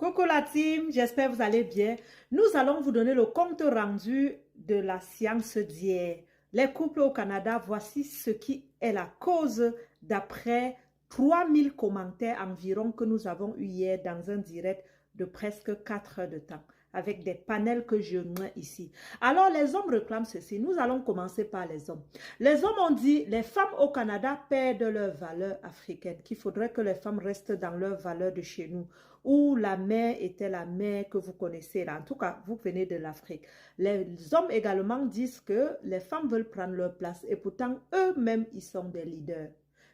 Coucou la team, j'espère que vous allez bien. Nous allons vous donner le compte rendu de la séance d'hier. Les couples au Canada, voici ce qui est la cause d'après 3000 commentaires environ que nous avons eu hier dans un direct de presque 4 heures de temps avec des panels que je mets ici. Alors, les hommes réclament ceci. Nous allons commencer par les hommes. Les hommes ont dit, les femmes au Canada perdent leurs valeurs africaines, qu'il faudrait que les femmes restent dans leurs valeurs de chez nous, où la mère était la mère que vous connaissez là. En tout cas, vous venez de l'Afrique. Les hommes également disent que les femmes veulent prendre leur place et pourtant, eux-mêmes, ils sont des leaders.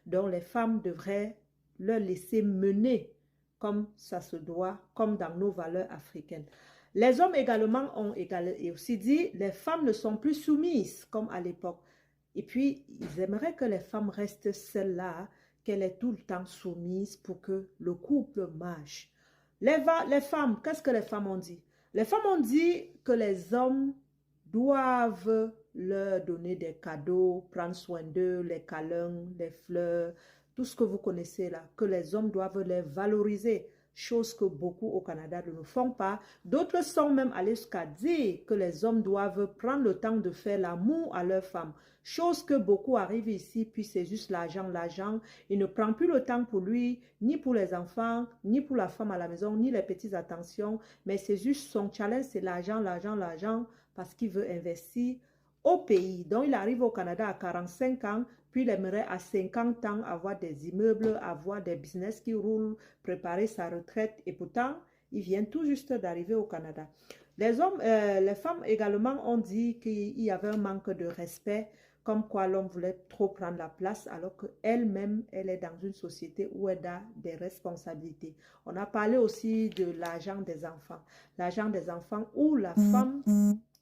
Donc, les femmes devraient leur laisser mener comme ça se doit, comme dans nos valeurs africaines. Les hommes également ont aussi dit les femmes ne sont plus soumises comme à l'époque. Et puis, ils aimeraient que les femmes restent celles-là, qu'elles aient tout le temps soumises pour que le couple marche. Les femmes, qu'est-ce que les femmes ont dit? Les femmes ont dit que les hommes doivent leur donner des cadeaux, prendre soin d'eux, les câlins, les fleurs, tout ce que vous connaissez là, que les hommes doivent les valoriser, chose que beaucoup au Canada ne font pas. D'autres sont même allés jusqu'à dire que les hommes doivent prendre le temps de faire l'amour à leurs femmes, chose que beaucoup arrivent ici, puis c'est juste l'argent, l'argent. Il ne prend plus le temps pour lui, ni pour les enfants, ni pour la femme à la maison, ni les petites attentions, mais c'est juste son challenge, c'est l'argent, l'argent, l'argent, parce qu'il veut investir au pays. Donc, il arrive au Canada à 45 ans, puis il aimerait à 50 ans avoir des immeubles, avoir des business qui roulent, préparer sa retraite. Et pourtant, il vient tout juste d'arriver au Canada. Les femmes également ont dit qu'il y avait un manque de respect, comme quoi l'homme voulait trop prendre la place, alors qu'elle-même, elle est dans une société où elle a des responsabilités. On a parlé aussi de l'argent des enfants. L'argent des enfants où la femme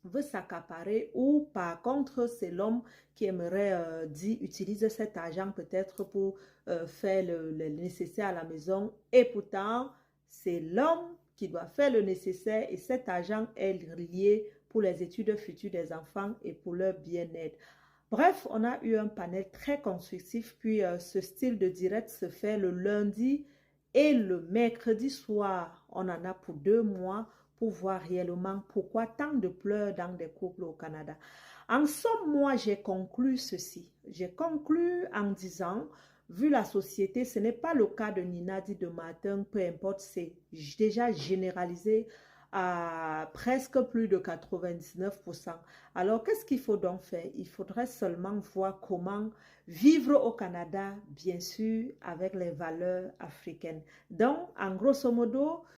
veut s'accaparer ou par contre c'est l'homme qui aimerait utiliser cet argent peut-être pour faire le nécessaire à la maison et pourtant c'est l'homme qui doit faire le nécessaire et cet argent est lié pour les études futures des enfants et pour leur bien-être. Bref, on a eu un panel très constructif, puis ce style de direct se fait le lundi et le mercredi soir. On en a pour 2 mois pour voir réellement pourquoi tant de pleurs dans des couples au Canada. En somme, moi, j'ai conclu ceci. J'ai conclu en disant, vu la société, ce n'est pas le cas de Nina, dit de Martin, peu importe, c'est déjà généralisé à presque plus de 99%. Alors, qu'est-ce qu'il faut donc faire? Il faudrait seulement voir comment vivre au Canada, bien sûr, avec les valeurs africaines. Donc, en grosso modo,